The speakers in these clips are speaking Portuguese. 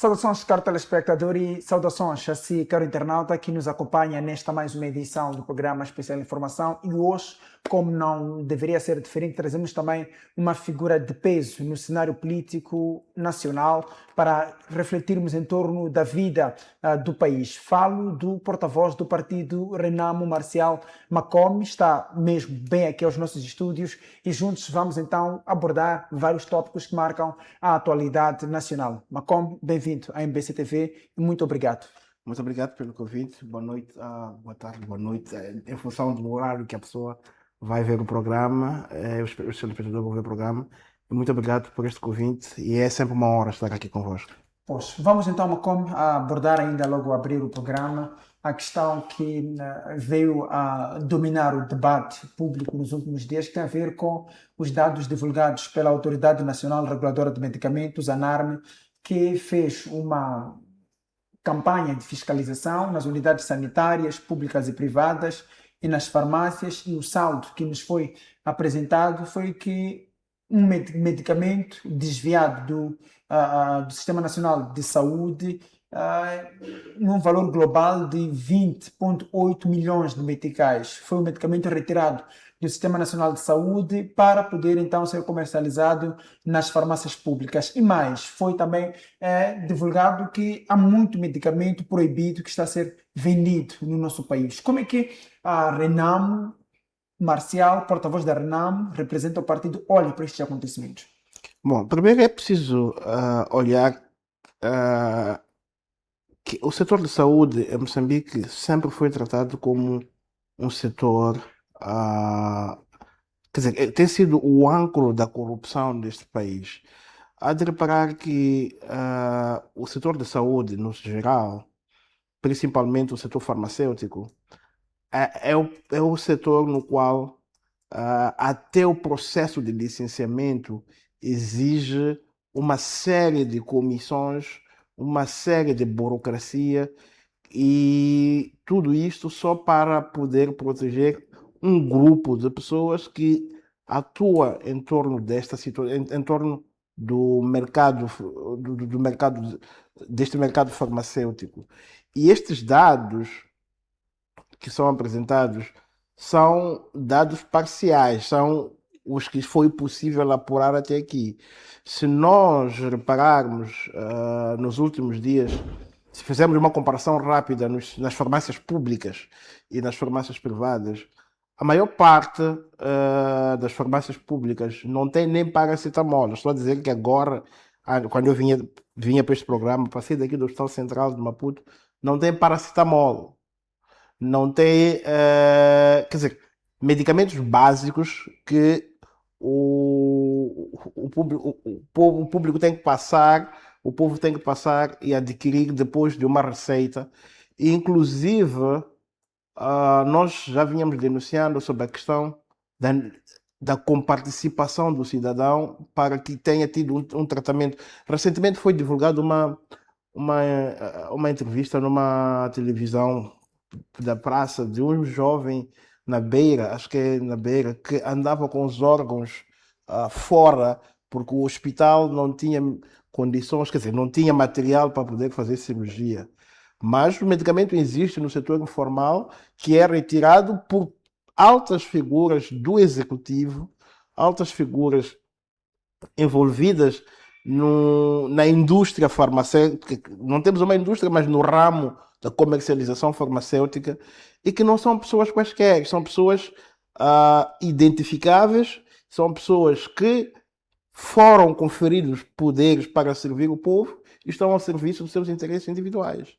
Saudações, caro telespectador, e saudações a si, caro internauta, que nos acompanha nesta mais uma edição do programa Especial Informação. E hoje, como não deveria ser diferente, trazemos também uma figura de peso no cenário político nacional para refletirmos em torno da vida do país. Falo do porta-voz do partido Renamo, Marcial Macome, está mesmo bem aqui aos nossos estúdios e juntos vamos então abordar vários tópicos que marcam a atualidade nacional. Macome, bem-vindo à MBC-TV e muito obrigado. Muito obrigado pelo convite. Boa noite, boa tarde, boa noite. Em função do horário que a pessoa vai ver o programa, os telespectadores vão ver o programa. Muito obrigado por este convite e é sempre uma honra estar aqui convosco. Pois, vamos então, Macome, abordar ainda logo a abrir o programa a questão que veio a dominar o debate público nos últimos dias, que tem a ver com os dados divulgados pela Autoridade Nacional Reguladora de Medicamentos, ANARME, que fez uma campanha de fiscalização nas unidades sanitárias, públicas e privadas e nas farmácias, e o saldo que nos foi apresentado foi que um medicamento desviado do Sistema Nacional de Saúde, num valor global de 20,8 milhões de meticais. Foi um medicamento retirado do Sistema Nacional de Saúde para poder então ser comercializado nas farmácias públicas. E mais, foi também divulgado que há muito medicamento proibido que está a ser vendido no nosso país. Como é que a Renamo, Marcial, porta-voz da Renamo, representa o partido, olha para estes acontecimentos? Bom, primeiro é preciso olhar que o setor de saúde em Moçambique sempre foi tratado como um setor, quer dizer, tem sido o âncora da corrupção deste país. Há de reparar que o setor de saúde, no geral, principalmente o setor farmacêutico, é o setor no qual até o processo de licenciamento exige uma série de comissões, uma série de burocracia, e tudo isto só para poder proteger um grupo de pessoas que atua em torno desta situação, em torno do mercado, deste mercado farmacêutico. E estes dados que são apresentados são dados parciais, são os que foi possível apurar até aqui. Se nós repararmos nos últimos dias, se fizermos uma comparação rápida nas farmácias públicas e nas farmácias privadas, a maior parte das farmácias públicas não tem nem paracetamol. Estou a dizer que agora, quando eu vinha para este programa, passei daqui do Hospital Central de Maputo, não tem paracetamol. Não tem, quer dizer, medicamentos básicos que o público tem que passar, o povo tem que passar e adquirir depois de uma receita. E, inclusive, nós já vínhamos denunciando sobre a questão da comparticipação do cidadão para que tenha tido um tratamento. Recentemente foi divulgada uma entrevista numa televisão da praça de um jovem na Beira, acho que é na Beira, que andava com os órgãos fora porque o hospital não tinha condições, quer dizer, não tinha material para poder fazer cirurgia. Mas o medicamento existe no setor informal, que é retirado por altas figuras do executivo, altas figuras envolvidas na indústria farmacêutica. Não temos uma indústria, mas no ramo da comercialização farmacêutica, e que não são pessoas quaisquer, são pessoas identificáveis, são pessoas que foram conferidos poderes para servir o povo e estão ao serviço dos seus interesses individuais.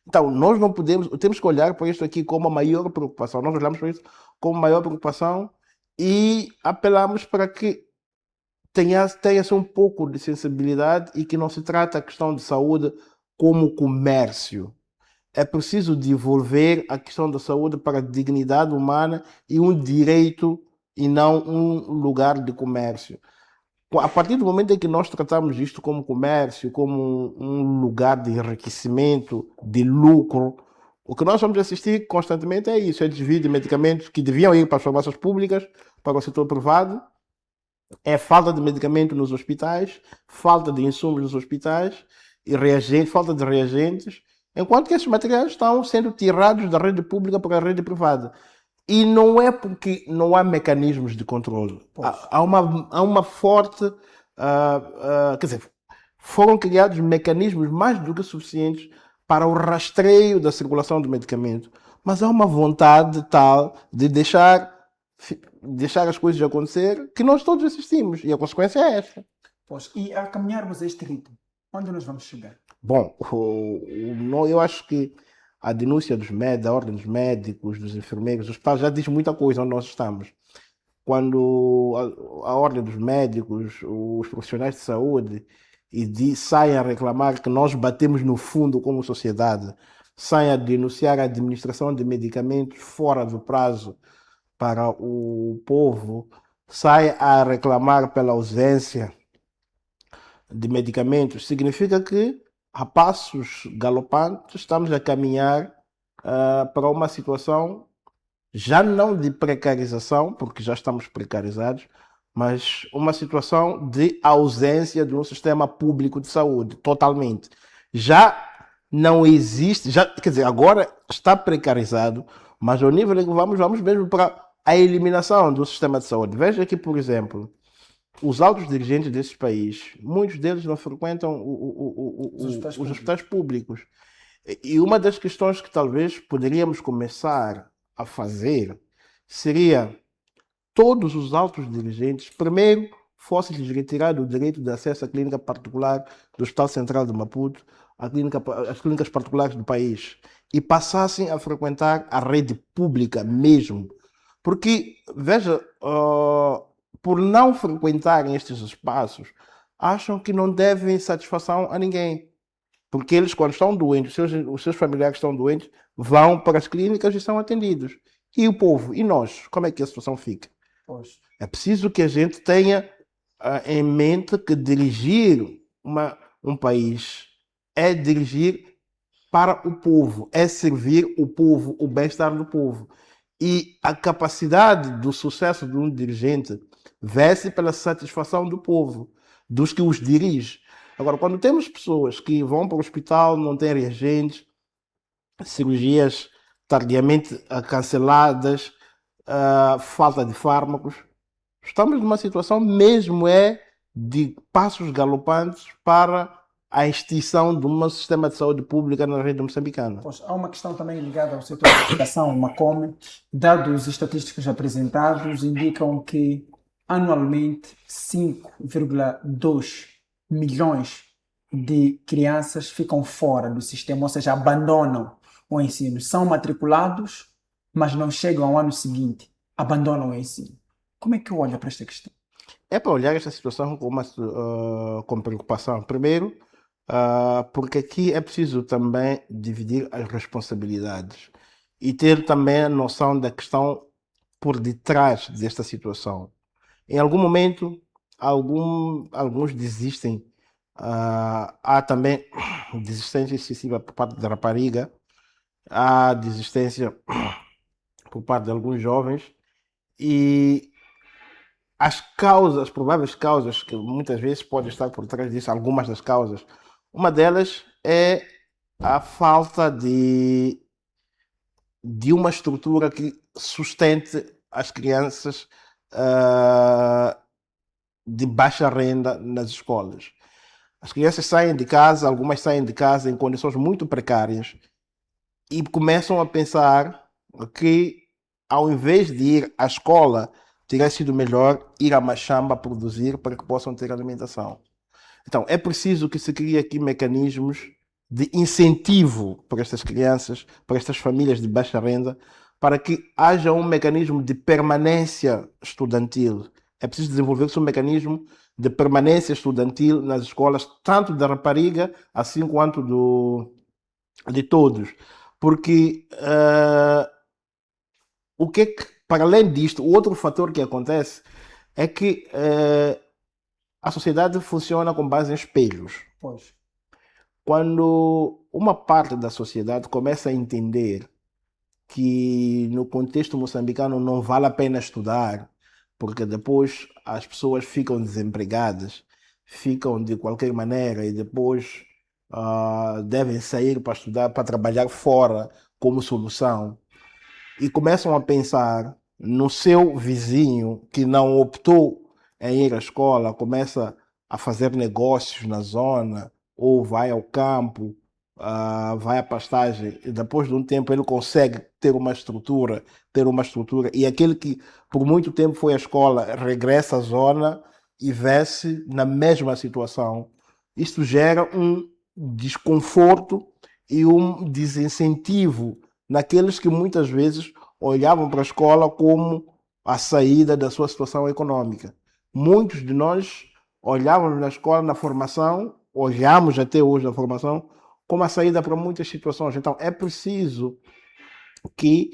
Então, nós não podemos, temos que olhar para isto aqui como a maior preocupação. Nós olhamos para isso como a maior preocupação e apelamos para que tenha-se um pouco de sensibilidade e que não se trate a questão de saúde como comércio. É preciso devolver a questão da saúde para a dignidade humana e um direito e não um lugar de comércio. A partir do momento em que nós tratamos isto como comércio, como um lugar de enriquecimento, de lucro, o que nós vamos assistir constantemente é isso, é desvio de medicamentos que deviam ir para as farmácias públicas, para o setor privado, é falta de medicamento nos hospitais, falta de insumos nos hospitais, e reagentes, falta de reagentes, enquanto que esses materiais estão sendo tirados da rede pública para a rede privada. E não é porque não há mecanismos de controle. Pois. Há uma forte. Quer dizer, foram criados mecanismos mais do que suficientes para o rastreio da circulação do medicamento. Mas há uma vontade tal de deixar as coisas acontecer que nós todos assistimos. E a consequência é esta. Pois. E a caminharmos a este ritmo, onde nós vamos chegar? Bom, eu acho que a denúncia da ordem dos médicos, dos enfermeiros, dos pais, já diz muita coisa onde nós estamos. Quando a ordem dos médicos, os profissionais de saúde, saem a reclamar que nós batemos no fundo como sociedade, saem a denunciar a administração de medicamentos fora do prazo para o povo, saem a reclamar pela ausência de medicamentos, significa que a passos galopantes estamos a caminhar para uma situação já não de precarização, porque já estamos precarizados, mas uma situação de ausência de um sistema público de saúde, totalmente. Já não existe, quer dizer, agora está precarizado, mas ao nível em que vamos mesmo para a eliminação do sistema de saúde. Veja que, por exemplo, os altos dirigentes desse país, muitos deles não frequentam os hospitais públicos. E uma das questões que talvez poderíamos começar a fazer seria todos os altos dirigentes, primeiro, fosse-lhes retirado o direito de acesso à clínica particular do Hospital Central de Maputo, as clínicas particulares do país, e passassem a frequentar a rede pública mesmo. Porque, veja, por não frequentarem estes espaços, acham que não devem satisfação a ninguém. Porque eles, quando estão doentes, os seus familiares estão doentes, vão para as clínicas e são atendidos. E o povo? E nós? Como é que a situação fica? Pois. É preciso que a gente tenha em mente que dirigir um país é dirigir para o povo, é servir o povo, o bem-estar do povo. E a capacidade do sucesso de um dirigente vê-se pela satisfação do povo, dos que os dirige. Agora, quando temos pessoas que vão para o hospital, não têm reagentes, cirurgias tardiamente canceladas, falta de fármacos, estamos numa situação mesmo de passos galopantes para a extinção de um sistema de saúde pública na rede moçambicana. Pois, há uma questão também ligada ao setor da educação, uma COME. Dados estatísticos apresentados indicam que anualmente 5,2 milhões de crianças ficam fora do sistema, ou seja, abandonam o ensino. São matriculados, mas não chegam ao ano seguinte, abandonam o ensino. Como é que olha para esta questão? É para olhar esta situação com preocupação. Primeiro, porque aqui é preciso também dividir as responsabilidades e ter também a noção da questão por detrás desta situação. Em algum momento, alguns desistem. Há também desistência excessiva por parte da rapariga, há desistência por parte de alguns jovens e as prováveis causas que muitas vezes podem estar por trás disso, algumas das causas, uma delas é a falta de uma estrutura que sustente as crianças de baixa renda nas escolas. As crianças saem de casa, algumas saem de casa em condições muito precárias e começam a pensar que, ao invés de ir à escola, teria sido melhor ir à machamba produzir para que possam ter alimentação. Então, é preciso que se crie aqui mecanismos de incentivo para estas crianças, para estas famílias de baixa renda, para que haja um mecanismo de permanência estudantil. É preciso desenvolver-se um mecanismo de permanência estudantil nas escolas, tanto da rapariga, assim quanto de todos. Porque o que para além disto, o outro fator que acontece é que a sociedade funciona com base em espelhos. Pois. Quando uma parte da sociedade começa a entender que no contexto moçambicano não vale a pena estudar, porque depois as pessoas ficam desempregadas, ficam de qualquer maneira e depois devem sair para estudar, para trabalhar fora como solução e começam a pensar no seu vizinho que não optou em ir à escola, começa a fazer negócios na zona ou vai ao campo, vai à pastagem e depois de um tempo ele consegue ter uma estrutura e aquele que por muito tempo foi à escola regressa à zona e vê-se na mesma situação. Isto gera um desconforto e um desincentivo naqueles que muitas vezes olhavam para a escola como a saída da sua situação econômica. Muitos de nós olhávamos na escola, na formação, olhamos até hoje na formação, como a saída para muitas situações. Então, é preciso que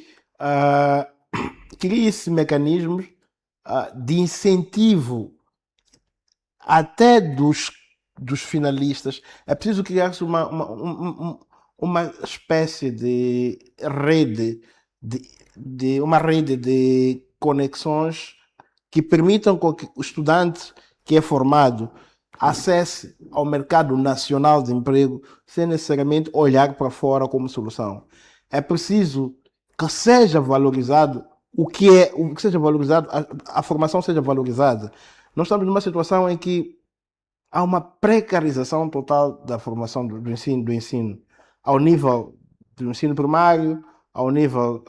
crie-se mecanismos de incentivo até dos finalistas. É preciso criar-se uma espécie de rede, uma rede de conexões que permitam que o estudante que é formado acesse ao mercado nacional de emprego sem necessariamente olhar para fora como solução. É preciso que seja valorizado o que seja valorizado, a formação seja valorizada. Nós estamos numa situação em que há uma precarização total da formação do ensino, ao nível do ensino primário, ao nível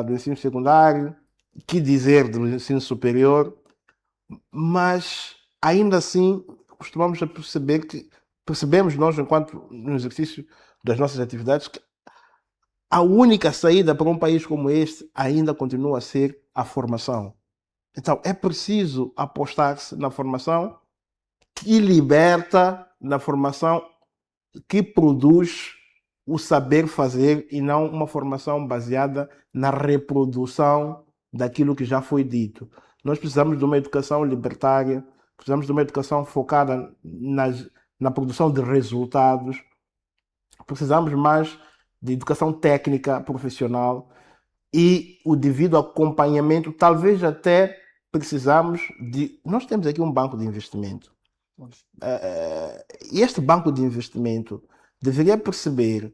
do ensino secundário, que dizer do ensino superior, mas ainda assim costumamos percebemos nós, enquanto no exercício das nossas atividades, que a única saída para um país como este ainda continua a ser a formação. Então é preciso apostar-se na formação que liberta, na formação que produz o saber fazer e não uma formação baseada na reprodução daquilo que já foi dito. Nós precisamos de uma educação libertária, precisamos de uma educação focada na produção de resultados, precisamos mais de educação técnica profissional e o devido acompanhamento, talvez até precisamos de... Nós temos aqui um banco de investimento. E este banco de investimento deveria perceber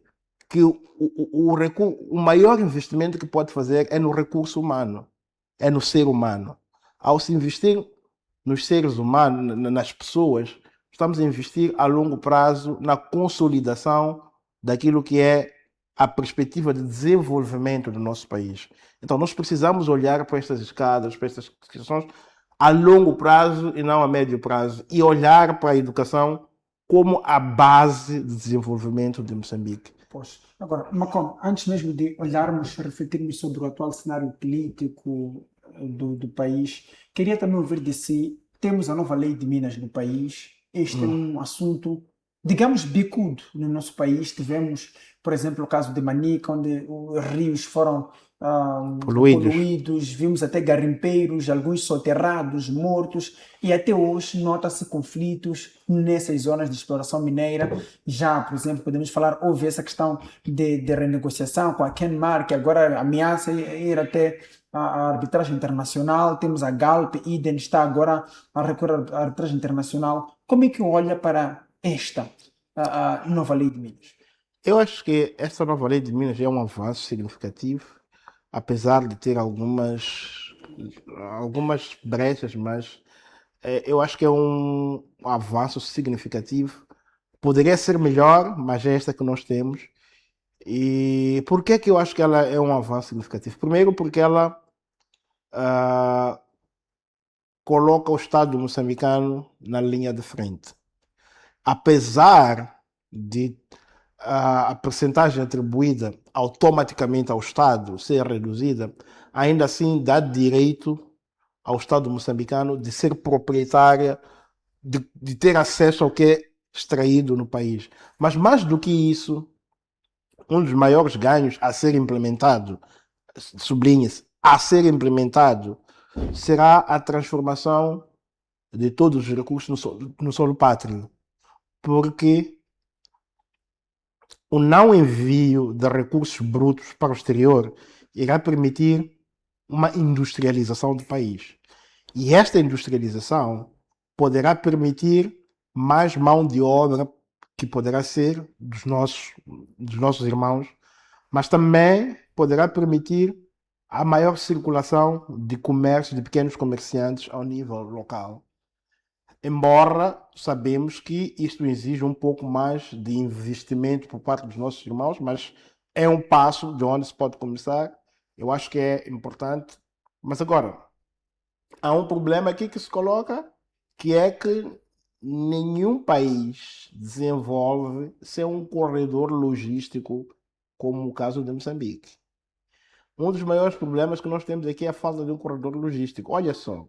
que o maior investimento que pode fazer é no recurso humano, é no ser humano. Ao se investir nos seres humanos, nas pessoas, estamos a investir a longo prazo na consolidação daquilo que é a perspectiva de desenvolvimento do nosso país. Então nós precisamos olhar para estas escadas, para estas questões a longo prazo e não a médio prazo, e olhar para a educação como a base de desenvolvimento de Moçambique. Pois. Agora, Macom, antes mesmo de olharmos, refletirmos sobre o atual cenário político do país, queria também ouvir de si, temos a nova lei de Minas no país, este é um assunto, digamos, bicudo no nosso país, tivemos, por exemplo, o caso de Manica, onde os rios foram poluídos, vimos até garimpeiros, alguns soterrados, mortos, e até hoje nota-se conflitos nessas zonas de exploração mineira. Já, por exemplo, podemos falar, houve essa questão de renegociação com a Kenmar, que agora ameaça ir até a arbitragem internacional. Temos a Galp, Iden está agora a recorrer à arbitragem internacional. Como é que olha para esta a nova lei de Minas? Eu acho que esta nova lei de Minas é um avanço significativo, apesar de ter algumas brechas, mas eu acho que é um avanço significativo. Poderia ser melhor, mas é esta que nós temos. E por que eu acho que ela é um avanço significativo? Primeiro porque ela coloca o Estado moçambicano na linha de frente. Apesar de a percentagem atribuída automaticamente ao Estado ser reduzida, ainda assim dá direito ao Estado moçambicano de ser proprietária, de ter acesso ao que é extraído no país. Mas mais do que isso, um dos maiores ganhos a ser implementado, sublinha-se, a ser implementado, será a transformação de todos os recursos no solo pátrio. Porque o não envio de recursos brutos para o exterior irá permitir uma industrialização do país. E esta industrialização poderá permitir mais mão de obra que poderá ser dos nossos irmãos, mas também poderá permitir a maior circulação de comércio de pequenos comerciantes ao nível local. Embora sabemos que isto exige um pouco mais de investimento por parte dos nossos irmãos, mas é um passo de onde se pode começar. Eu acho que é importante. Mas agora, há um problema aqui que se coloca, que é que nenhum país desenvolve sem um corredor logístico, como o caso de Moçambique. Um dos maiores problemas que nós temos aqui é a falta de um corredor logístico. Olha só,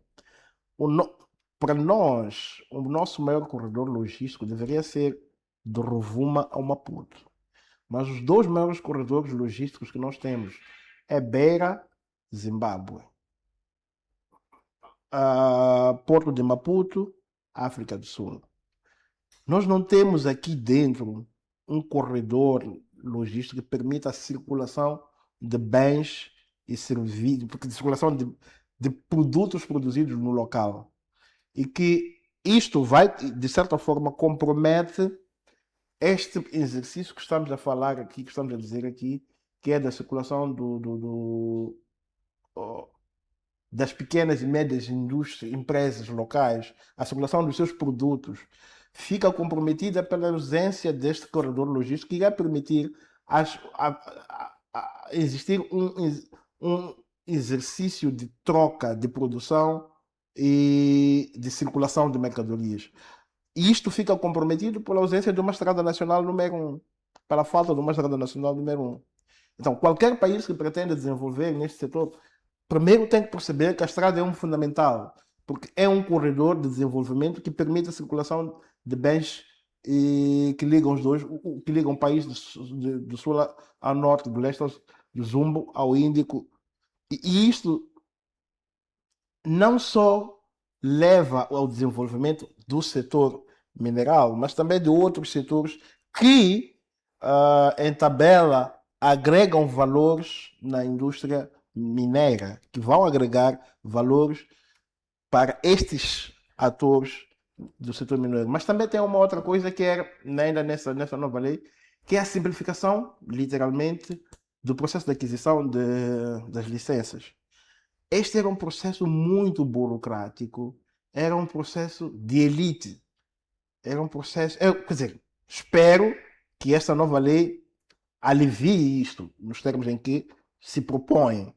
o no- para nós, o nosso maior corredor logístico deveria ser do Rovuma ao Maputo. Mas os dois maiores corredores logísticos que nós temos é Beira, Zimbábue, Porto de Maputo, África do Sul. Nós não temos aqui dentro um corredor logístico que permita a circulação de bens e serviços, porque circulação de produtos produzidos no local. E que isto vai, de certa forma, compromete este exercício que estamos a falar aqui, que estamos a dizer aqui, que é da circulação das pequenas e médias indústrias, empresas locais, a circulação dos seus produtos, fica comprometida pela ausência deste corredor logístico que irá permitir existir um exercício de troca de produção e de circulação de mercadorias. E isto fica comprometido pela ausência de uma estrada nacional número 1, pela falta de uma estrada nacional número 1. Então, qualquer país que pretenda desenvolver neste setor, primeiro tem que perceber que a estrada é um fundamental, porque é um corredor de desenvolvimento que permite a circulação de bens que ligam os dois, que ligam o país do sul ao norte, do leste do Zumbo ao Índico. E isto não só leva ao desenvolvimento do setor mineral, mas também de outros setores que, em tabela, agregam valores na indústria mineira, que vão agregar valores para estes atores do setor mineiro. Mas também tem uma outra coisa que é, ainda nessa nova lei, que é a simplificação, literalmente, do processo de aquisição das licenças. Este era um processo muito burocrático, era um processo de elite, era um processo. Quer dizer, espero que esta nova lei alivie isto, nos termos em que se propõe.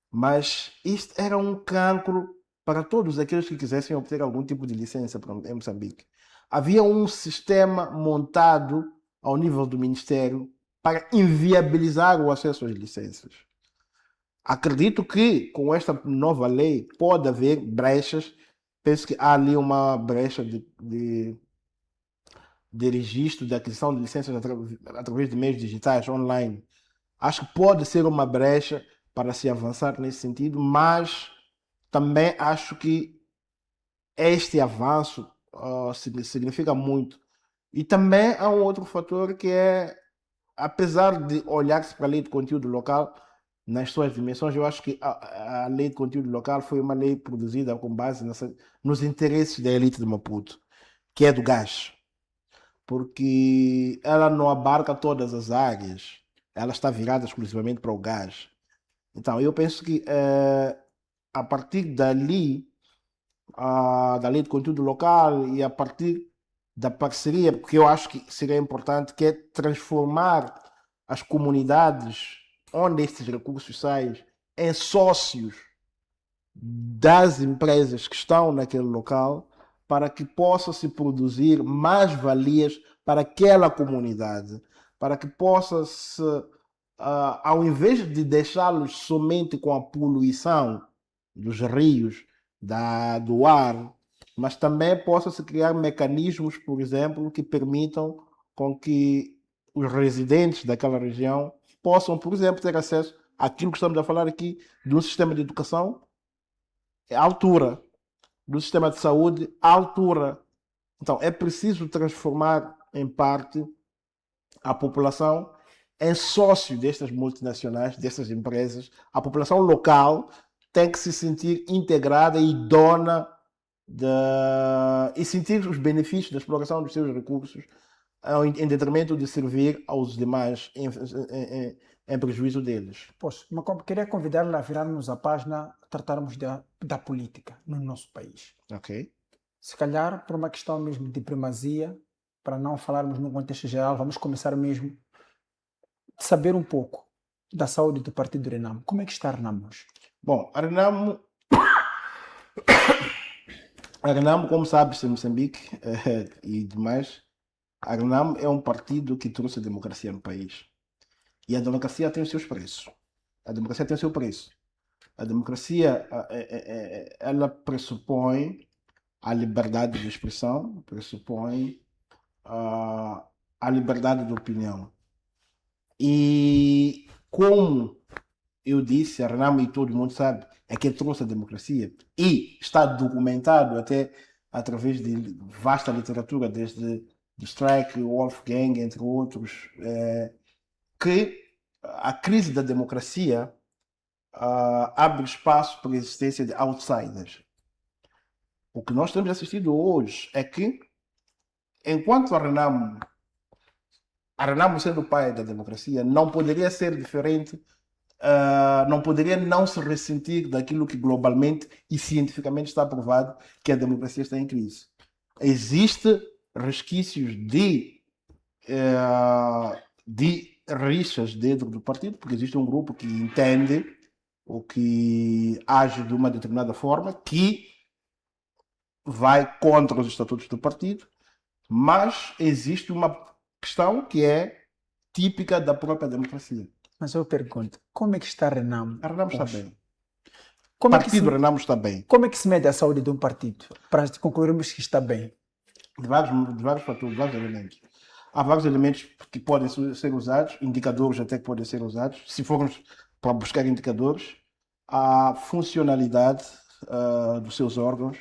Mas isto era um cancro para todos aqueles que quisessem obter algum tipo de licença em Moçambique. Havia um sistema montado ao nível do Ministério para inviabilizar o acesso às licenças. Acredito que com esta nova lei pode haver brechas. Penso que há ali uma brecha de registro, de aquisição de licenças através de meios digitais, online. Acho que pode ser uma brecha para se avançar nesse sentido, mas também acho que este avanço significa muito. E também há um outro fator que é, apesar de olhar-se para a lei de conteúdo local, nas suas dimensões, eu acho que a lei de conteúdo local foi uma lei produzida com base nos interesses da elite de Maputo, que é do gás. Porque ela não abarca todas as áreas, ela está virada exclusivamente para o gás. Então, eu penso que a partir dali, da lei de conteúdo local e a partir da parceria, porque eu acho que seria importante, que é transformar as comunidades onde estes recursos saem em sócios das empresas que estão naquele local, para que possa se produzir mais valias para aquela comunidade, para que possa se, ao invés de deixá-los somente com a poluição dos rios, do ar, mas também possa se criar mecanismos, por exemplo, que permitam com que os residentes daquela região possam, por exemplo, ter acesso àquilo que estamos a falar aqui, de um sistema de educação à altura, do sistema de saúde à altura. Então, é preciso transformar, em parte, a população em sócio destas multinacionais, destas empresas. A população local tem que se sentir integrada e dona e sentir os benefícios da exploração dos seus recursos em detrimento de servir aos demais, em prejuízo deles. Pois, mas queria convidar-la a virarmos a página, tratarmos da política no nosso país. Ok? Se calhar, por uma questão mesmo de primazia, para não falarmos no contexto geral, vamos começar mesmo de saber um pouco da saúde do Partido Renamo. Como é que está a Renamo hoje? Bom, a Renamo, como sabes, em Moçambique e demais, a Renamo é um partido que trouxe a democracia no país. E a democracia tem os seus preços. A democracia tem o seu preço. A democracia, ela pressupõe a liberdade de expressão, pressupõe a liberdade de opinião. E como eu disse, a Renamo e todo mundo sabe, é que trouxe a democracia e está documentado até através de vasta literatura, desde de Strike, Wolfgang, entre outros, que a crise da democracia abre espaço para a existência de outsiders. O que nós temos assistido hoje é que, enquanto a Renamo sendo o pai da democracia, não poderia ser diferente, não poderia não se ressentir daquilo que globalmente e cientificamente está provado, que a democracia está em crise. Existem resquícios de rixas dentro do partido, porque existe um grupo que entende ou que age de uma determinada forma, que vai contra os estatutos do partido, mas existe uma questão que é típica da própria democracia. Mas eu pergunto, como é que está a Renamo? A Renamo está hoje? bem. O Como é que partido se, Renamo está bem. como é que se mede a saúde de um partido? Para concluirmos que está bem. De vários fatores, de vários elementos. Há vários elementos que podem ser usados, indicadores até que podem ser usados. Se formos para buscar indicadores, a funcionalidade dos seus órgãos,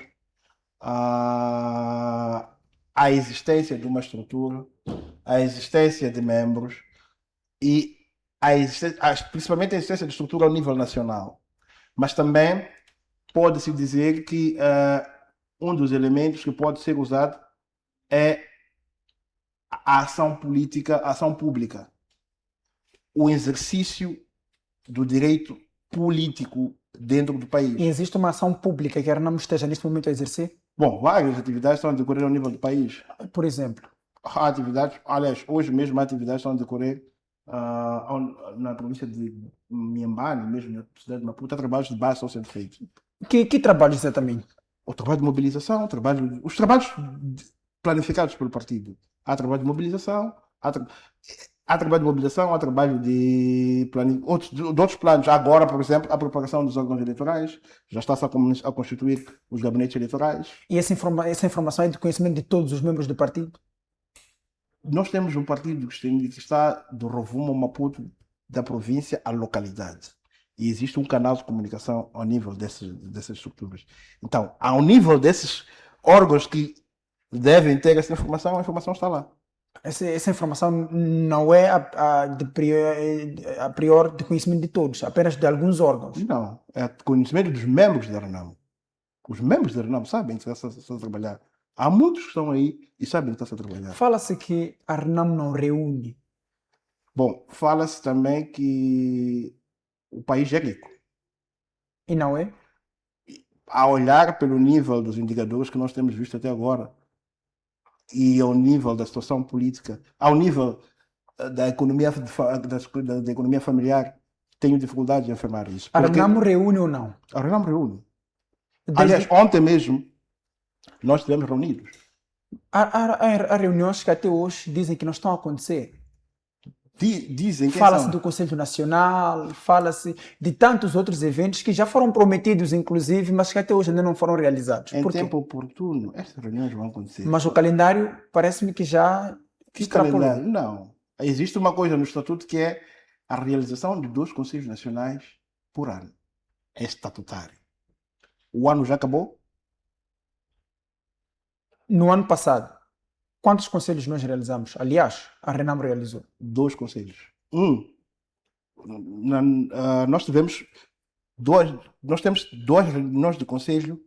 a existência de uma estrutura, a existência de membros e principalmente a existência de estrutura ao nível nacional. Mas também pode-se dizer que um dos elementos que pode ser usado é a ação política, a ação pública. O exercício do direito político dentro do país. E existe uma ação pública que a Renamo esteja neste momento a exercer? Bom, várias atividades estão a decorrer ao nível do país. Por exemplo, Há atividades, aliás, hoje mesmo há atividades estão a decorrer na província de Miambane, mesmo na cidade de Maputo, há trabalhos de base estão sendo feitos. que trabalho exatamente? O trabalho de mobilização, os trabalhos planificados pelo partido. Há trabalho de mobilização, há trabalho de mobilização, há trabalho de outros planos. Agora, por exemplo, a preparação dos órgãos eleitorais, já está-se a constituir os gabinetes eleitorais. E essa informação é de conhecimento de todos os membros do partido? Nós temos um partido que está do Rovuma ao Maputo, da província à localidade. E existe um canal de comunicação ao nível dessas estruturas. Então, ao nível desses órgãos que devem ter essa informação, a informação está lá. Essa informação não é a priori de conhecimento de todos, apenas de alguns órgãos. Não, é conhecimento dos membros da Renamo. Os membros da Renamo sabem que está a trabalhar. Há muitos que estão aí e sabem que está a trabalhar. Fala-se que a Renamo não reúne. Bom, fala-se também que o país é rico. E não é? A olhar pelo nível dos indicadores que nós temos visto até agora e ao nível da situação política, ao nível da economia, da economia familiar, tenho dificuldade em afirmar isso. A Renamo reúne ou não? A Renamo reúne. Desde- Aliás, ontem mesmo nós estivemos reunidos. Há reuniões que até hoje dizem que não estão a acontecer. Dizem que Fala-se do Conselho Nacional, fala-se de tantos outros eventos que já foram prometidos, inclusive, mas que até hoje ainda não foram realizados. em Por quê? tempo oportuno, estas reuniões vão acontecer. Mas o calendário parece-me que já Que extrapolou. calendário? Não. Existe uma coisa no Estatuto que é a realização de 2 Conselhos Nacionais por ano. É estatutário. O ano já acabou? No ano passado, quantos conselhos nós realizamos? Aliás, a Renamo realizou. 2 conselhos. Nós temos 2 reuniões de conselho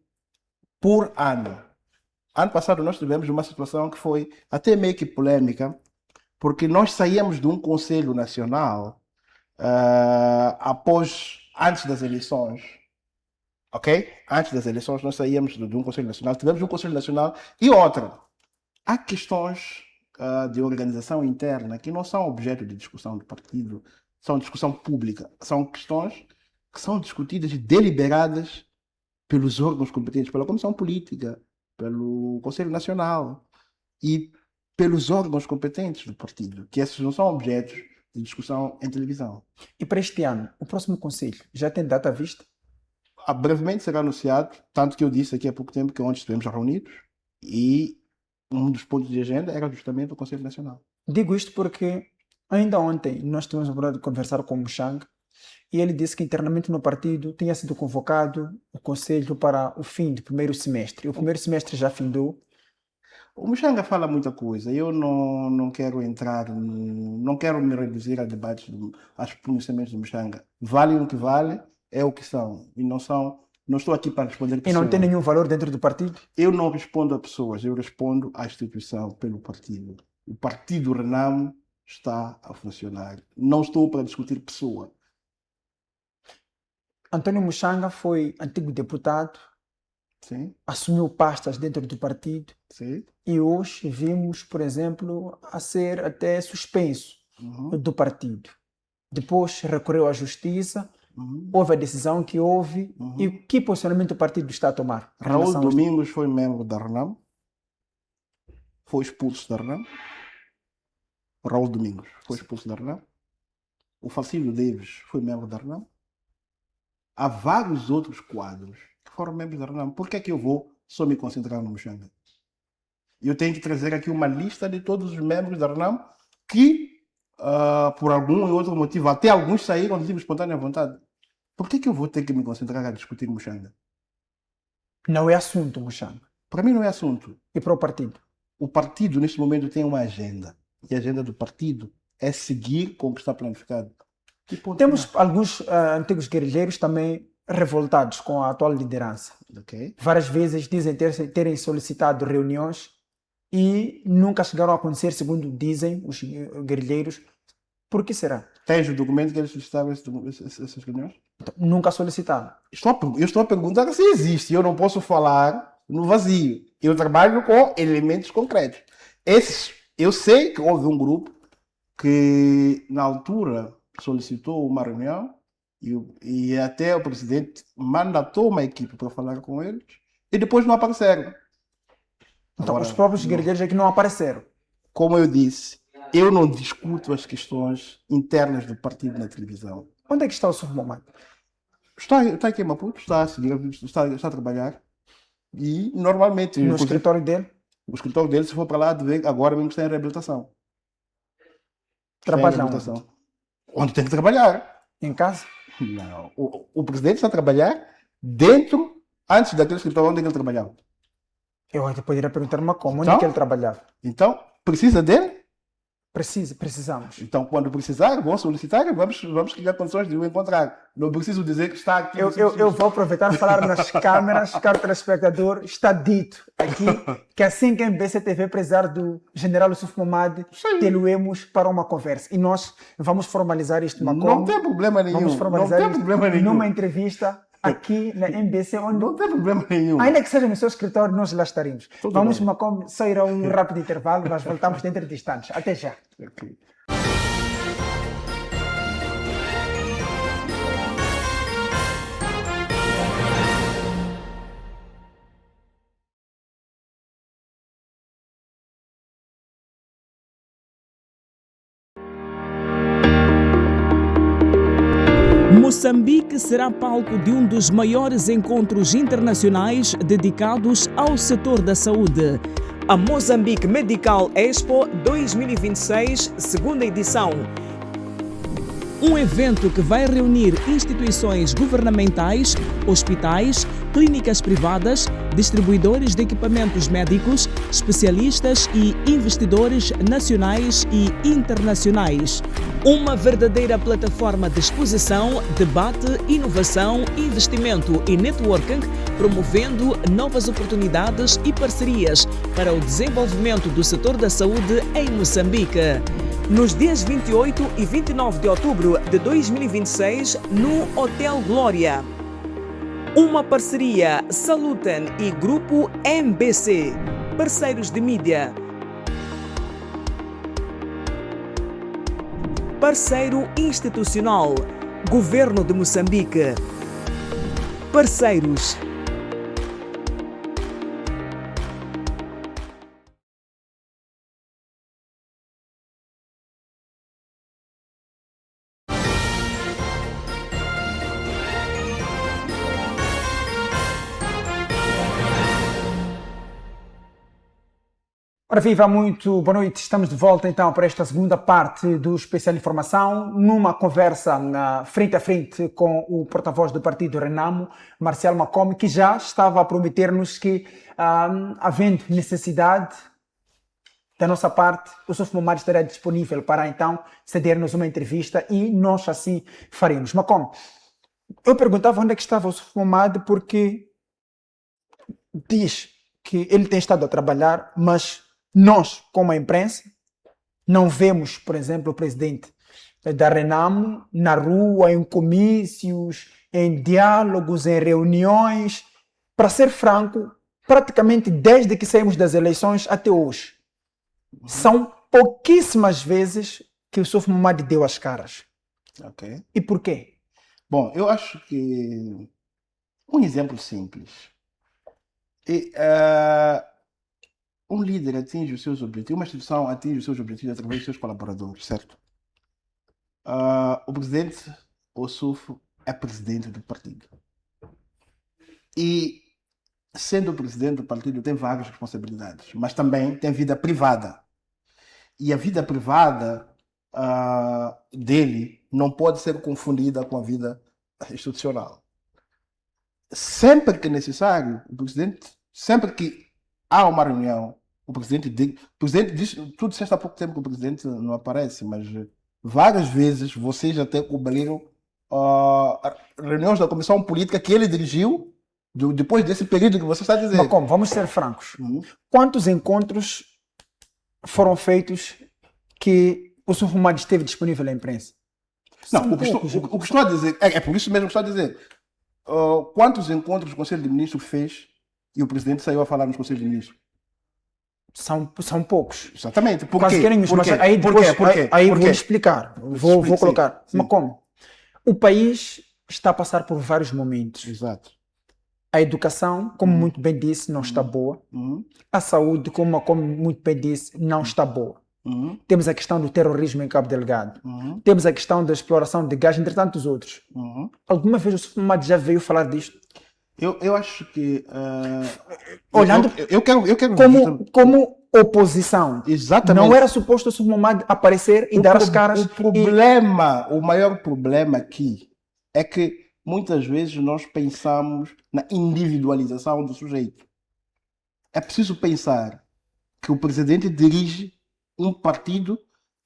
por ano. Ano passado nós tivemos uma situação que foi até meio que polêmica, Porque nós saímos de um Conselho Nacional antes das eleições, ok? Antes das eleições nós saíamos de um Conselho Nacional, tivemos um Conselho Nacional e outra. Há questões de organização interna que não são objeto de discussão do partido, são discussão pública, são questões que são discutidas e deliberadas pelos órgãos competentes, pela Comissão Política, pelo Conselho Nacional e pelos órgãos competentes do partido, que esses não são objetos de discussão em televisão. E para este ano, o próximo Conselho já tem data à vista? Brevemente será anunciado, tanto que eu disse aqui há pouco tempo que ontem estivemos reunidos e um dos pontos de agenda era justamente o Conselho Nacional. Digo isto porque ainda ontem nós tivemos a oportunidade de conversar com o Muxanga e ele disse que internamente no partido tinha sido convocado o Conselho para o fim do primeiro semestre. O primeiro semestre já findou. O Muxanga fala muita coisa. Eu não quero entrar, não quero me reduzir a debates, aos pronunciamentos do Muxanga. Valem o que vale, é o que são. E não são. Não estou aqui para responder pessoas. E não tem nenhum valor dentro do partido? Eu não respondo a pessoas, eu respondo à instituição pelo partido. O partido Renamo está a funcionar. Não estou para discutir pessoa. António Muxanga foi antigo deputado, Sim, assumiu pastas dentro do partido sim. e hoje vimos, por exemplo, a ser até suspenso do partido. Depois recorreu à justiça, houve a decisão que houve e que posicionamento o partido está a tomar? Raul Domingos foi membro da Renamo, foi expulso da Renamo. Raul Domingos foi expulso da Renamo. O Facílio Davis foi membro da Renamo. Há vários outros quadros que foram membros da Renamo. Por que é que eu vou só me concentrar no Muxanga? Eu tenho que trazer aqui uma lista de todos os membros da Renamo que, por algum ou outro motivo, até alguns saíram de livre espontânea vontade. Por que eu vou ter que me concentrar a discutir Muxanga? Não é assunto, Muxanga. Para mim não é assunto. E para o partido? O partido, neste momento, tem uma agenda. E a agenda do partido é seguir com o que está planificado. Temos alguns antigos guerrilheiros também revoltados com a atual liderança. Okay. Várias vezes dizem terem solicitado reuniões e nunca chegaram a acontecer, segundo dizem os guerrilheiros. Por que será? Tens o documento que eles solicitavam essas reuniões? Então, nunca solicitaram. Eu estou a perguntar se existe. Eu não posso falar no vazio. Eu trabalho com elementos concretos. Eu sei que houve um grupo que, na altura, solicitou uma reunião e até o presidente mandatou uma equipe para falar com eles e depois não apareceram. Então, os próprios guerrilheiros é que não apareceram. Como eu disse, eu não discuto as questões internas do partido na televisão. Onde é que está o Sr. Momad? Está aqui em Maputo, está a trabalhar e normalmente... No escritório dele? O escritório dele, se for para lá, agora mesmo está em reabilitação. Trabalha onde tem que trabalhar. Em casa? Não. O presidente está a trabalhar antes daquele escritório onde ele trabalhava. Eu até poderia perguntar-me como, onde é que ele trabalhava? Então, precisa dele? Precisamos. Então, quando precisar, vão solicitar e vamos criar condições de o encontrar. Não preciso dizer que está aqui. Eu vou aproveitar e falar nas câmeras, caro telespectador, está dito aqui que assim que a MBC TV precisar do general Yusuf Momad, tê-lo-emos para uma conversa. E nós vamos formalizar isto. Não tem problema nenhum. Vamos formalizar não tem problema nenhum. Numa entrevista aqui na MBC, onde não tem problema nenhum. Ainda que seja no seu escritório, nós lá estaremos. Tudo vamos, bem. Macom, só ir a um rápido intervalo, nós voltamos dentro de instantes. Até já. Okay. Moçambique será palco de um dos maiores encontros internacionais dedicados ao setor da saúde. A Mozambique Medical Expo 2026, segunda edição. Um evento que vai reunir instituições governamentais, hospitais, clínicas privadas, distribuidores de equipamentos médicos, especialistas e investidores nacionais e internacionais. Uma verdadeira plataforma de exposição, debate, inovação, investimento e networking, promovendo novas oportunidades e parcerias para o desenvolvimento do setor da saúde em Moçambique. nos dias 28 e 29 de outubro de 2026, no Hotel Glória. Uma parceria Saluten e Grupo MBC, parceiros de mídia. Parceiro institucional, Governo de Moçambique. Parceiros. Ora viva, muito boa noite. Estamos de volta então para esta segunda parte do Especial Informação, numa conversa frente a frente com o porta-voz do partido Renamo, Marcial Macome, que já estava a prometer-nos que, havendo necessidade da nossa parte, o Suf Momad estará disponível para então ceder-nos uma entrevista e nós assim faremos. Macome, eu perguntava onde é que estava o Suf Momad porque diz que ele tem estado a trabalhar, mas nós, como a imprensa, não vemos, por exemplo, o presidente da Renamo na rua, em comícios, em diálogos, em reuniões. Para ser franco, praticamente desde que saímos das eleições até hoje, são pouquíssimas vezes que o Suf Momad deu as caras. Ok. E por quê? Bom, eu acho que um exemplo simples. Um líder atinge os seus objetivos, uma instituição atinge os seus objetivos através dos seus colaboradores, certo? O presidente, o SUF, é presidente do partido. E, sendo o presidente do partido, tem várias responsabilidades, mas também tem vida privada. E a vida privada dele não pode ser confundida com a vida institucional. Sempre que necessário, o presidente, sempre que há uma reunião, o presidente diz, tu disseste há pouco tempo que o presidente não aparece, mas várias vezes vocês até cobriram reuniões da comissão política que ele dirigiu depois desse período que você está dizendo. Mas como? Vamos ser francos. Quantos encontros foram feitos que o Suf Momad esteve disponível à imprensa? Não, o que estou a dizer, é por isso mesmo que estou a dizer. Quantos encontros o Conselho de Ministros fez e o presidente saiu a falar nos Conselhos de Ministros? São poucos. Exatamente. Por Quase quê? querem Por mas quê? aí depois, Por quê? aí Por vou quê? explicar. Vou colocar. Sim. Mas como? O país está a passar por vários momentos. Exato. A educação, como muito bem disse, não está boa. A saúde, como muito bem disse, não está boa. Temos a questão do terrorismo em Cabo Delgado. Temos a questão da exploração de gás, entre tantos outros. Alguma vez o Suf Momad já veio falar disto? Eu acho que olhando eu quero como oposição. Exatamente. Não era suposto o Suf Momad aparecer e dar as caras. O maior problema aqui é que muitas vezes nós pensamos na individualização do sujeito. É preciso pensar que o presidente dirige um partido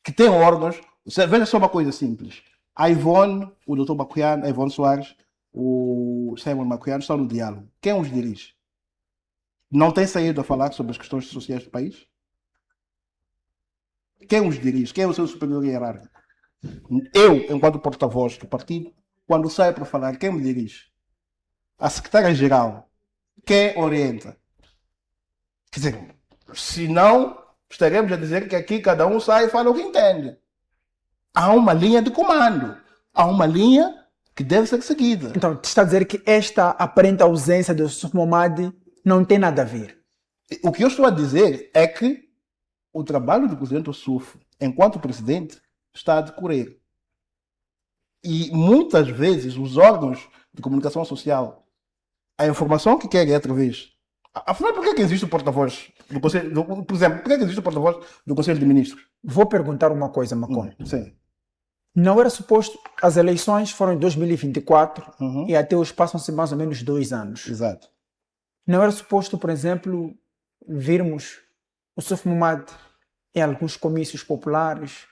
que tem órgãos. Veja só uma coisa simples. A Ivone, o Dr. Bacuiano, a Ivone Soares, o Simon Macuiano estão no diálogo. Quem os dirige? Não tem saído a falar sobre as questões sociais do país? Quem os dirige? Quem é o seu superior hierárquico? Eu, enquanto porta-voz do partido, quando saio para falar, quem me dirige? A secretária-geral. Quem orienta? Quer dizer, se não, estaremos a dizer que aqui cada um sai e fala o que entende. Há uma linha de comando. Há uma linha que deve ser seguida. Então, te está a dizer que esta aparente ausência do Suf Momad não tem nada a ver? O que eu estou a dizer é que o trabalho do presidente do SUF, enquanto presidente, está a decorrer. E muitas vezes os órgãos de comunicação social, a informação que querem é através. Afinal, por que existe o porta-voz do Conselho? Por exemplo, por que existe o porta-voz do Conselho de Ministros? Vou perguntar uma coisa, Macom. Sim. Não era suposto, as eleições foram em 2024 e até hoje passam-se mais ou menos 2 anos. Exato. Não era suposto, por exemplo, virmos o Suf Momad em alguns comícios populares,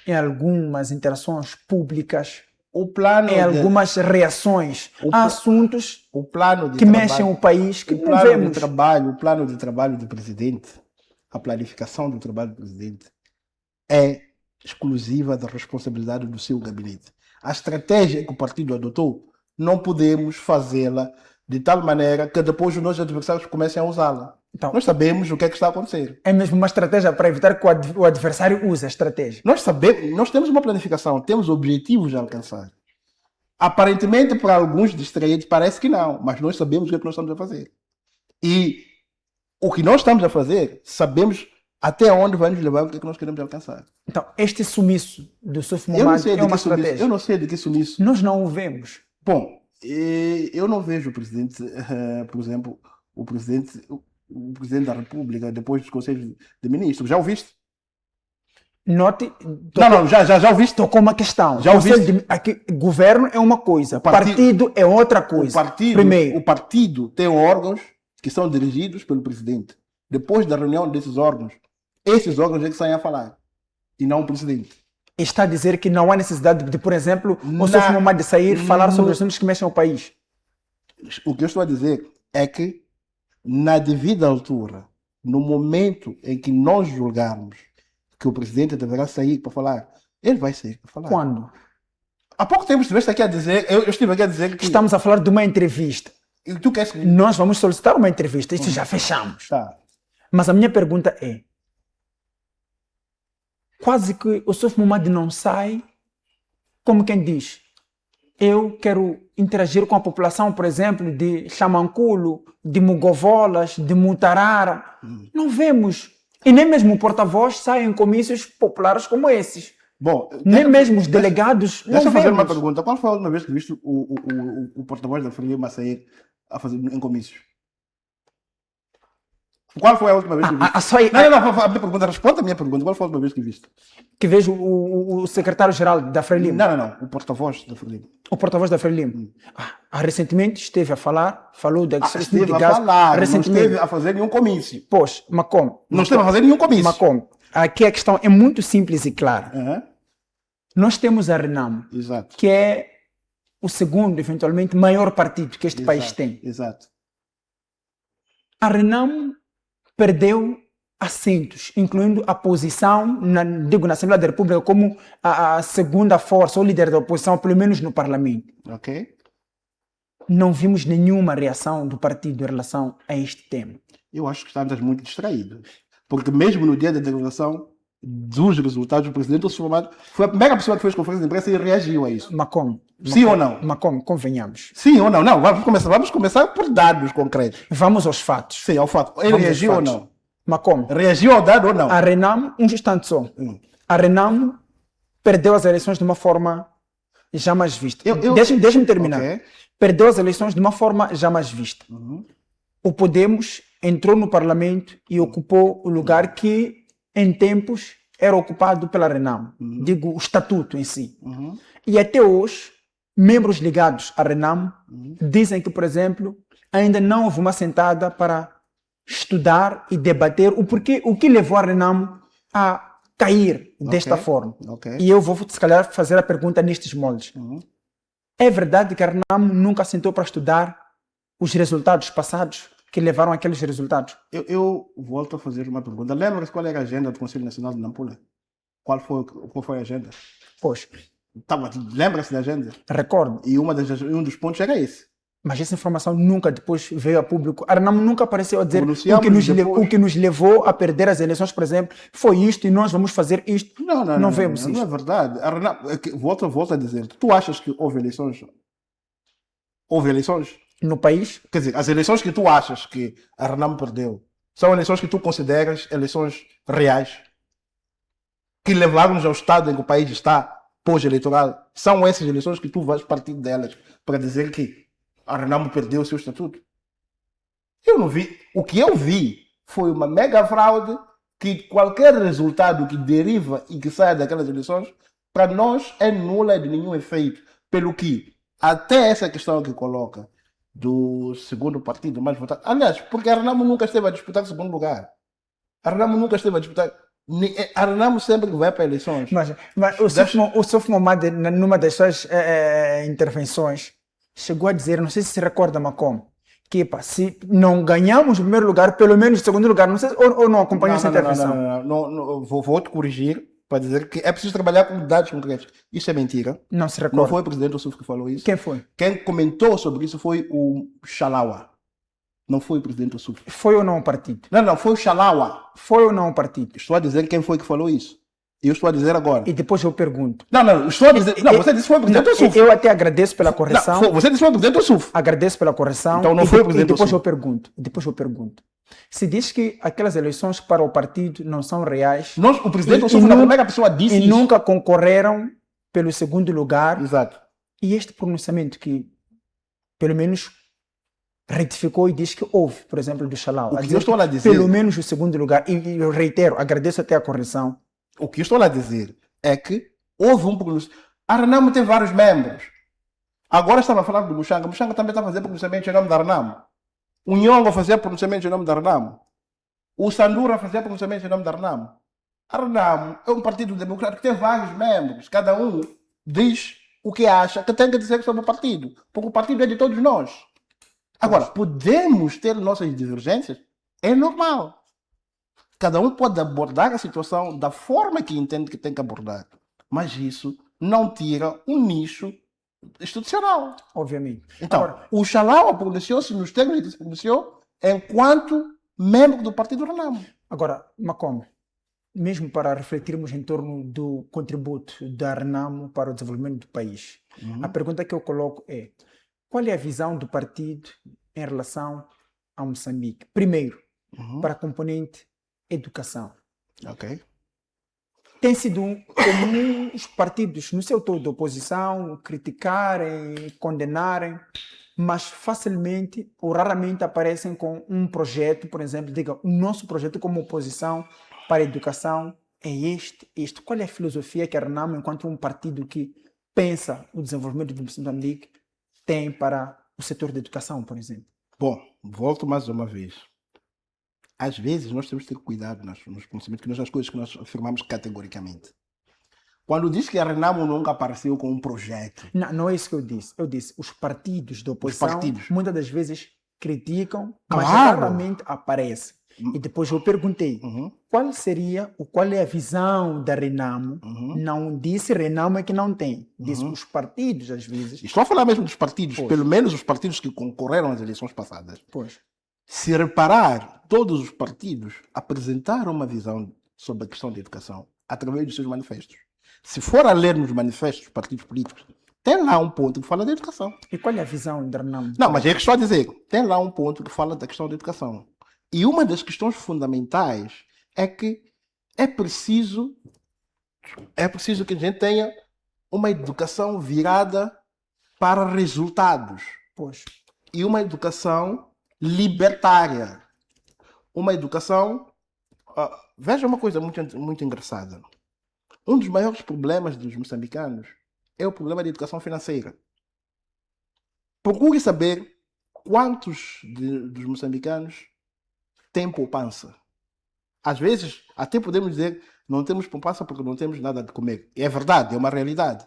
em algumas interações públicas, em algumas reações a assuntos que mexem o país, que não vemos. O plano de trabalho do presidente, a planificação do trabalho do presidente é exclusiva da responsabilidade do seu gabinete. A estratégia que o partido adotou, não podemos fazê-la de tal maneira que depois os nossos adversários comecem a usá-la. Então, Nós sabemos o que é que está a acontecer. é mesmo uma estratégia para evitar que o adversário use a estratégia. Nós sabemos, nós temos uma planificação, temos objetivos a alcançar. Aparentemente, para alguns distraídos, parece que não, mas nós sabemos o que é que nós estamos a fazer. E o que nós estamos a fazer, sabemos até onde vai nos levar, o que é que nós queremos alcançar. Então, este sumiço do Suf Eu não Momad sei é de uma que sumiço. estratégia. Eu não sei de que sumiço. Nós não o vemos. Bom, eu não vejo o presidente, por exemplo, o presidente da República, depois dos conselhos de ministros. Já ouviste? Note, Não, já ouviste? tocou uma questão. Já ouviste? Aqui, governo é uma coisa, partido é outra coisa. O partido tem órgãos que são dirigidos pelo presidente. Depois da reunião desses órgãos, esses órgãos é que saem a falar, e não o presidente. Está a dizer que não há necessidade de, por exemplo, o Na- Suf Momad de sair falar sobre os assuntos que mexem o país. O que eu estou a dizer é que, na devida altura, no momento em que nós julgarmos que o presidente deverá sair para falar, ele vai sair para falar. Quando? Há pouco tempo estiveste aqui a dizer, eu estive aqui a dizer que Estamos a falar de uma entrevista. tu queres que... Nós vamos solicitar uma entrevista. Isso já fechamos. Tá. Mas a minha pergunta é: quase que o Suf Momad não sai, como quem diz, eu quero interagir com a população, por exemplo, de Xamanculo, de Mugovolas, de Mutarara. Não vemos. E nem mesmo o porta-voz sai em comícios populares como esses. Bom, Nem mesmo os delegados não deixa eu fazer uma vemos. pergunta. Qual foi a última vez que viste o porta-voz da Frelimo sair a fazer em comícios? Qual foi a última vez que viste? Não, a minha pergunta, responda a minha pergunta. Qual foi a última vez que viste? Que vejo o secretário-geral da Frelimo, Não. O porta-voz da Frelimo. o porta-voz da Frelimo. Recentemente esteve a falar, falou da Esteve de a gás. falar, não Recentemente. esteve a fazer nenhum comício. Pois, Macom. Não esteve a fazer nenhum comício. Macom. Aqui a questão é muito simples e clara. Aham, Nós temos a Renamo, exato. que é o segundo, eventualmente, maior partido que este país tem. Exato. A Renamo perdeu assentos, incluindo a posição, na Assembleia da República, como a segunda força, ou líder da oposição, pelo menos no Parlamento. Ok? Não vimos nenhuma reação do partido em relação a este tema. Eu acho que estás muito distraído. Porque mesmo no dia da declaração dos resultados, o presidente do Somado foi a primeira pessoa que fez conferência de imprensa e reagiu a isso. Macom. Sim ou não? Macom, convenhamos. Sim ou não? Não, vamos começar por dados concretos. Vamos aos fatos. Sim, ao fato. Ele Vamos reagiu aos ou fatos. não? Macom. Reagiu ao dado ou não? A Renamo, um instante só. A Renamo perdeu as eleições de uma forma jamais vista. Deixa-me terminar. Ok. Perdeu as eleições de uma forma jamais vista. O Podemos entrou no Parlamento e ocupou o lugar que, em tempos, era ocupado pela Renamo. Digo, o estatuto em si. E até hoje, membros ligados à Renamo dizem que, por exemplo, ainda não houve uma sentada para estudar e debater o que levou a Renamo a cair desta forma. Ok. E eu vou, se calhar, fazer a pergunta nestes moldes. É verdade que a Renamo nunca sentou para estudar os resultados passados que levaram àqueles resultados? Eu volto a fazer uma pergunta. Lembra-se qual era a agenda do Conselho Nacional de Nampula? Qual foi a agenda? Pois, Lembra-se da agenda? recordo. E um dos pontos era esse. Mas essa informação nunca depois veio a público. A Renamo nunca apareceu a dizer Pronunciamos o que nos levou a perder as eleições, por exemplo, foi isto e nós vamos fazer isto. Não vemos não isto. é verdade. A Renamo, volto a dizer. Tu achas que houve eleições? Houve eleições? No país, Quer dizer, as eleições que tu achas que a Renamo perdeu são eleições que tu consideras eleições reais? Que levaram-nos ao estado em que o país está pós-eleitoral? São essas eleições que tu vais partir delas para dizer que a Renamo perdeu o seu estatuto? Eu não vi. O que eu vi foi uma mega fraude que qualquer resultado que deriva e que saia daquelas eleições, para nós é nula e de nenhum efeito. Pelo que, até essa questão que coloca do segundo partido mais votado. Aliás, porque a Renamo nunca esteve a disputar o segundo lugar. A Renamo nunca esteve a disputar. A Renamo sempre vai para eleições. mas o Suf Momad, numa das suas intervenções, chegou a dizer, não sei se recorda, Macom, que se não ganhamos o primeiro lugar, pelo menos o segundo lugar, não sei ou não acompanhou essa intervenção. Não, vou te corrigir. para dizer que é preciso trabalhar com dados concretos. Isso é mentira. Não se Não recorda. foi o presidente Ossuf que falou isso. Quem foi? Quem comentou sobre isso foi o Xalawa. Não foi o presidente Ossuf. Foi ou não o partido? Não, foi o Xalawa. Foi ou não o partido? Estou a dizer quem foi que falou isso. Eu estou a dizer agora. E depois eu pergunto. Estou a dizer. Não, você disse que foi o presidente Ossuf. Eu até agradeço pela correção. Não, você disse que foi o presidente Ossuf. Agradeço pela correção. Então não foi o presidente E depois Ossuf. eu pergunto. Se diz que aquelas eleições para o partido não são reais. O presidente Ossuf, na primeira pessoa, disse e isso. nunca concorreram pelo segundo lugar. Exato. E este pronunciamento que, pelo menos, retificou e diz que houve, por exemplo, do Xalau. O que eu estou a dizer... Pelo menos o segundo lugar. E eu reitero, agradeço até a correção. O que eu estou a dizer é que houve um pronunciamento. A Renamo tem vários membros. Agora estava a falar do Muxanga. O Muxanga também está a fazer pronunciamento em nome da Renamo. O Nhongo fazia pronunciamento em nome da Renamo. O Sandura fazia pronunciamento em nome da Renamo. A Renamo é um partido democrático que tem vários membros. Cada um diz o que acha que tem que dizer sobre o partido. Porque o partido é de todos nós. Agora, podemos ter nossas divergências? É normal. Cada um pode abordar a situação da forma que entende que tem que abordar. Mas isso não tira um nicho institucional. Obviamente. Então, Agora, o Xalaua pronunciou-se nos termos que se pronunciou enquanto membro do Partido Renamo. Agora, Macome, mesmo para refletirmos em torno do contributo da Renamo para o desenvolvimento do país, a pergunta que eu coloco é: qual é a visão do partido em relação a Moçambique? Primeiro, para a componente educação. Ok. Tem sido comum os partidos no seu todo de oposição criticarem, condenarem, mas facilmente ou raramente aparecem com um projeto, por exemplo, diga, o nosso projeto como oposição para a educação é este. Qual é a filosofia que a Renamo, enquanto um partido que pensa o desenvolvimento do Moçambique, tem para o setor da educação, por exemplo? Bom, volto mais uma vez. Às vezes nós temos que ter cuidado nos conhecimentos, nas coisas que nós afirmamos categoricamente. Quando diz que a Renamo nunca apareceu com um projeto. Não é isso que eu disse. Eu disse, os partidos da oposição muitas das vezes criticam, mas raramente aparecem. E depois eu perguntei, qual é a visão da Renamo? Não disse Renamo é que não tem. Disse os partidos, às vezes. Estou a falar mesmo dos partidos, pelo menos os partidos que concorreram às eleições passadas. Se reparar, todos os partidos apresentaram uma visão sobre a questão da educação através dos seus manifestos. Se for a ler nos manifestos dos partidos políticos, tem lá um ponto que fala da educação. E qual é a visão da Renamo? Não, mas é que estou a dizer, tem lá um ponto que fala da questão da educação. E uma das questões fundamentais é que é preciso que a gente tenha uma educação virada para resultados. E uma educação libertária. Uma educação... veja uma coisa muito engraçada. Um dos maiores problemas dos moçambicanos é o problema da educação financeira. Procure saber quantos dos moçambicanos têm poupança. Às vezes, até podemos dizer, não temos poupança porque não temos nada de comer. É verdade, é uma realidade.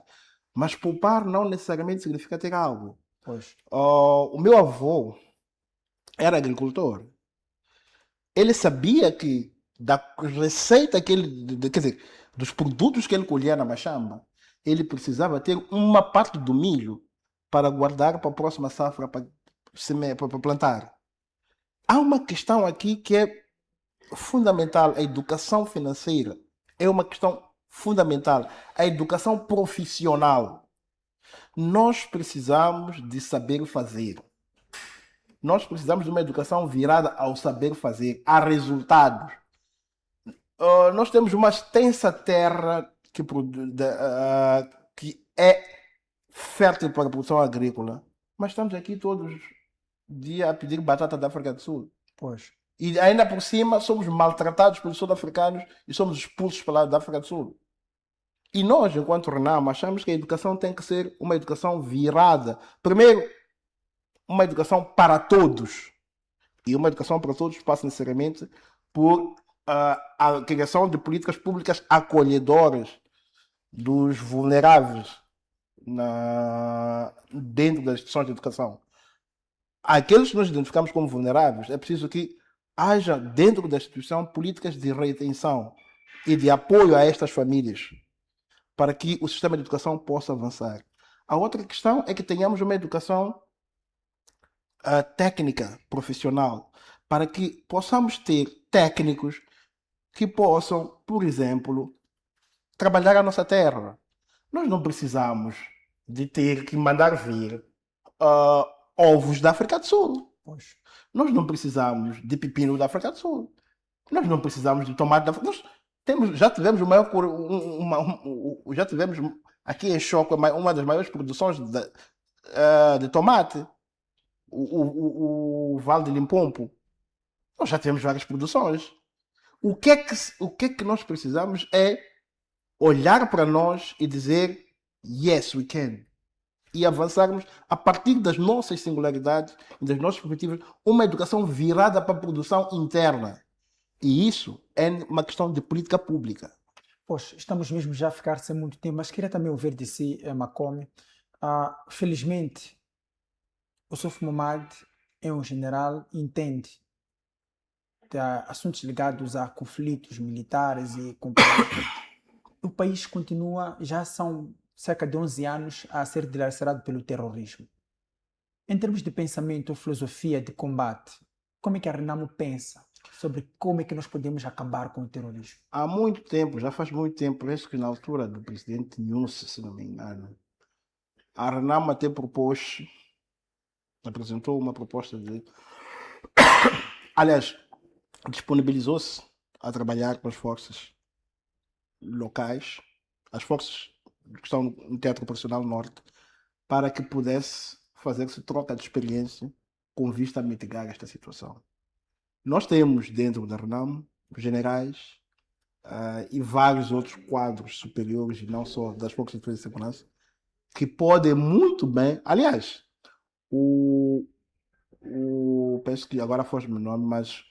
Mas poupar não necessariamente significa ter algo. O meu avô era agricultor. Ele sabia que da receita que ele... Quer dizer, dos produtos que ele colhia na machamba, ele precisava ter uma parte do milho para guardar para a próxima safra, para plantar. Há uma questão aqui que é fundamental. A educação financeira é uma questão fundamental. A educação profissional. Nós precisamos de saber fazer. Nós precisamos de uma educação virada ao saber fazer, a resultados. Nós temos uma extensa terra que é fértil para a produção agrícola, mas estamos aqui todos dia a pedir batata da África do Sul. E ainda por cima somos maltratados pelos sul-africanos e somos expulsos pela da África do Sul. E nós, enquanto Renamo, achamos que a educação tem que ser uma educação virada. Primeiro, uma educação para todos. E uma educação para todos passa necessariamente por a criação de políticas públicas acolhedoras dos vulneráveis dentro das instituições de educação. Aqueles que nós identificamos como vulneráveis, é preciso que haja dentro da instituição políticas de retenção, e de apoio a estas famílias para que o sistema de educação possa avançar. A outra questão é que tenhamos uma educação técnica, profissional, para que possamos ter técnicos que possam, por exemplo, trabalhar a nossa terra. Nós não precisamos de ter que mandar vir ovos da África do Sul. Pois. Nós não precisamos de pepino da África do Sul. Nós não precisamos de tomate da África do Sul. Já tivemos já tivemos aqui em Choco uma das maiores produções de tomate. O Vale de Limpopo. Nós já temos várias produções. O que é que nós precisamos é olhar para nós e dizer yes, we can. E avançarmos a partir das nossas singularidades e das nossas perspectivas, uma educação virada para a produção interna. E isso é uma questão de política pública. Pois, estamos mesmo já a ficar sem muito tempo, mas queria também ouvir de si, Makome. Felizmente, o Suf Momad é um general, entende de assuntos ligados a conflitos militares e o país continua, já são cerca de 11 anos a ser dilacerado pelo terrorismo. Em termos de pensamento, filosofia de combate, como é que a Renamo pensa sobre como é que nós podemos acabar com o terrorismo? Há muito tempo, já faz muito tempo, acho que na altura do presidente Yunus, se não me engano, a Renamo até apresentou uma proposta de... Aliás, disponibilizou-se a trabalhar com as forças locais, as forças que estão no Teatro Operacional Norte, para que pudesse fazer-se troca de experiência com vista a mitigar esta situação. Nós temos dentro da Renamo generais e vários outros quadros superiores, e não só das forças de defesa e segurança, que podem muito bem, aliás, penso que agora foge-me o nome, mas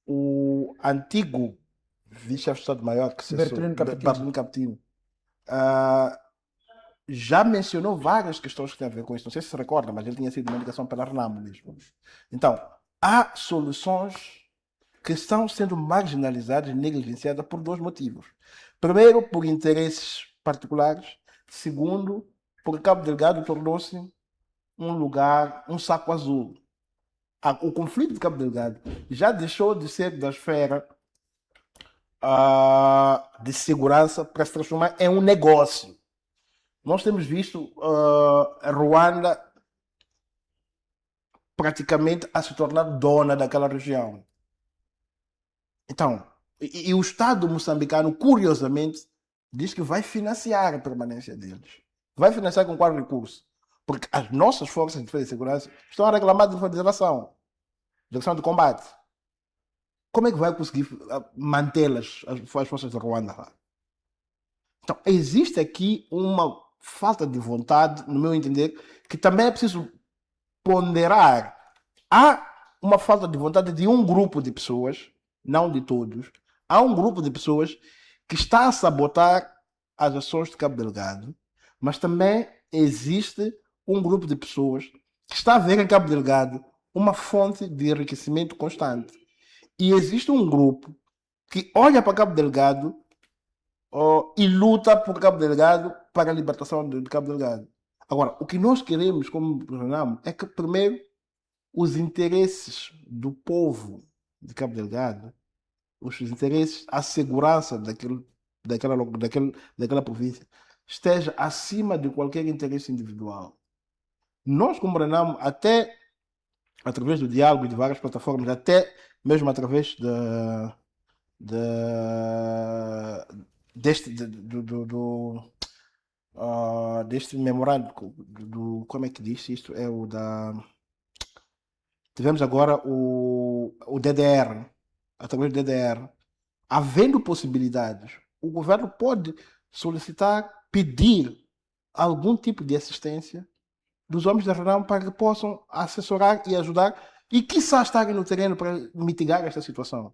o antigo vice-chefe de Estado-Maior, que se Bertolino Capitino, já mencionou várias questões que têm a ver com isso. Não sei se recorda, mas ele tinha sido uma indicação pela Renamo mesmo. Então, há soluções que estão sendo marginalizadas e negligenciadas por dois motivos. Primeiro, por interesses particulares. Segundo, porque Cabo Delgado tornou-se um lugar, um saco azul. O conflito de Cabo Delgado já deixou de ser da esfera de segurança para se transformar em um negócio. Nós temos visto a Ruanda praticamente a se tornar dona daquela região. Então, e o Estado moçambicano, curiosamente, diz que vai financiar a permanência deles. Vai financiar com qual recurso? Porque as nossas forças de defesa e segurança estão a reclamar de federação de combate. Como é que vai conseguir mantê-las, as forças de Ruanda lá? Então, existe aqui uma falta de vontade, no meu entender, que também é preciso ponderar. Há uma falta de vontade de um grupo de pessoas, não de todos, há um grupo de pessoas que está a sabotar as ações de Cabo Delgado, mas também existe um grupo de pessoas que está a ver em Cabo Delgado uma fonte de enriquecimento constante. E existe um grupo que olha para Cabo Delgado e luta por Cabo Delgado para a libertação de Cabo Delgado. Agora, o que nós queremos como Renamo é que, primeiro, os interesses do povo de Cabo Delgado, os interesses, a segurança daquela província, esteja acima de qualquer interesse individual. Nós, como Renamo, até através do diálogo de várias plataformas, até mesmo através deste memorando, como é que diz isto? É o da... Tivemos agora o DDR, através do DDR. Havendo possibilidades, o governo pode solicitar, pedir algum tipo de assistência dos homens da Renamo para que possam assessorar e ajudar e, quiçá, estarem no terreno para mitigar esta situação.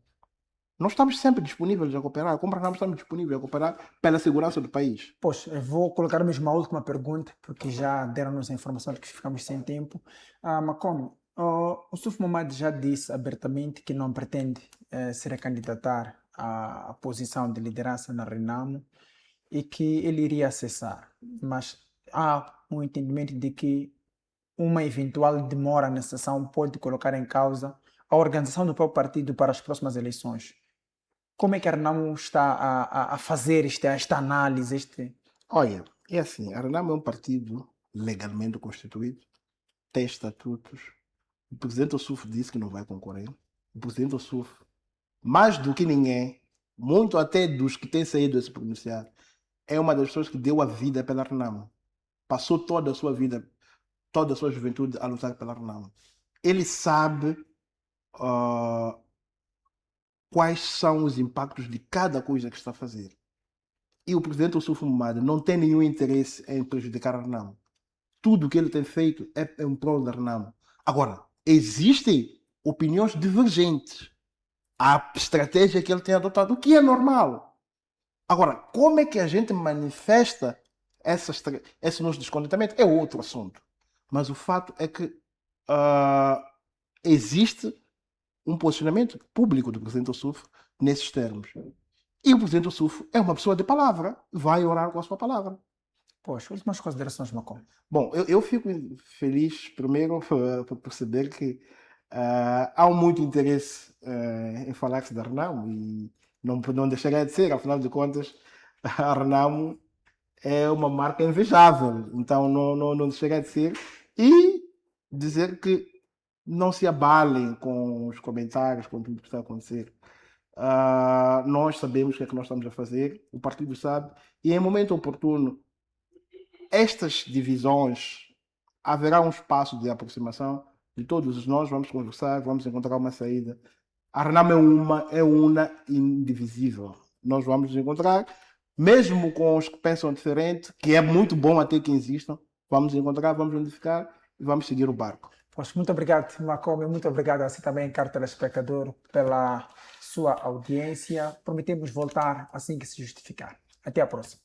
Nós estamos sempre disponíveis a cooperar. Como Renamo, estamos disponíveis a cooperar pela segurança do país. Pois, eu vou colocar mesmo a última pergunta, porque já deram-nos a informação de que ficamos sem tempo. Makome, o Suf Momad já disse abertamente que não pretende se recandidatar a posição de liderança na Renamo e que ele iria cessar. Mas há um entendimento de que uma eventual demora na sessão pode colocar em causa a organização do próprio partido para as próximas eleições. Como é que a Renamo está a fazer esta análise? Olha, é assim, a Renamo é um partido legalmente constituído, tem estatutos. O presidente Ossuf disse que não vai concorrer. O presidente Ossuf, mais do que ninguém, muito até dos que têm saído a se pronunciar, é uma das pessoas que deu a vida pela Renamo. Passou toda a sua vida, toda a sua juventude a lutar pela Renamo. Ele sabe quais são os impactos de cada coisa que está a fazer. E o presidente Ossuf Momade não tem nenhum interesse em prejudicar a Renamo. Tudo o que ele tem feito é em prol da Renamo. Agora, existem opiniões divergentes. A estratégia que ele tem adotado, o que é normal. Agora, como é que a gente manifesta esse nosso descontentamento? É outro assunto. Mas o fato é que existe um posicionamento público do presidente Ossuf nesses termos. E o presidente Ossuf é uma pessoa de palavra, vai orar com a sua palavra. Poxa, últimas considerações, Macom. Bom, eu fico feliz, primeiro, por perceber que há muito interesse em falar-se da Renamo e não deixaria de ser, afinal de contas, a Renamo é uma marca invejável, então não deixaria de ser. E dizer que não se abalem com os comentários, com tudo que está a acontecer. Nós sabemos o que é que nós estamos a fazer, o partido sabe, e em momento oportuno, estas divisões, haverá um espaço de aproximação de todos nós, vamos conversar, vamos encontrar uma saída. A Renamo é una e indivisível. Nós vamos nos encontrar, mesmo com os que pensam diferente, que é muito bom até que existam, vamos encontrar, vamos unificar e vamos seguir o barco. Pois, muito obrigado, Macom, muito obrigado a você também, caro telespectador, pela sua audiência. Prometemos voltar assim que se justificar. Até a próxima.